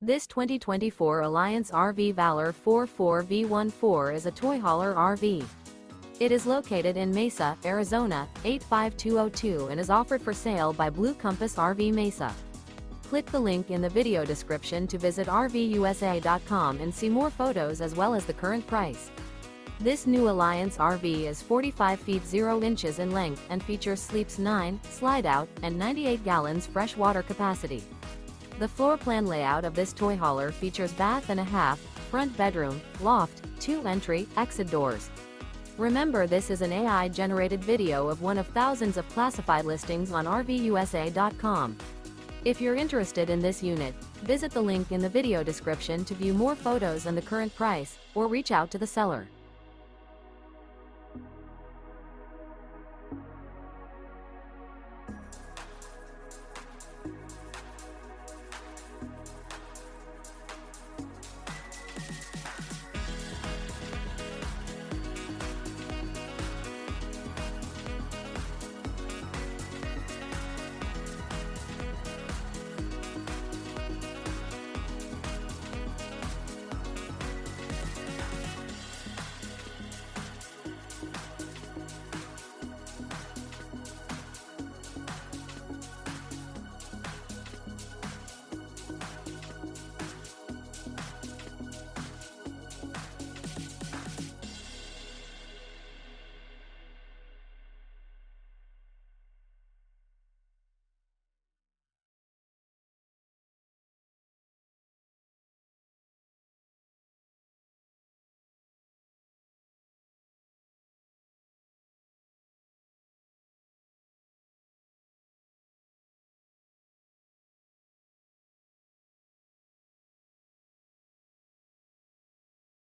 This 2024 Alliance RV Valor 44V14 is a toy hauler RV. It is located in Mesa, Arizona, 85202 and is offered for sale by Blue Compass RV Mesa. Click the link in the video description to visit RVUSA.com and see more photos as well as the current price. This new Alliance RV is 45 feet 0 inches in length and features sleeps 9, slide-out, and 98 gallons fresh water capacity. The floor plan layout of this toy hauler features bath and a half, front bedroom, loft, 2 entry, exit doors. Remember, this is an AI-generated video of one of thousands of classified listings on RVUSA.com. If you're interested in this unit, visit the link in the video description to view more photos and the current price, or reach out to the seller.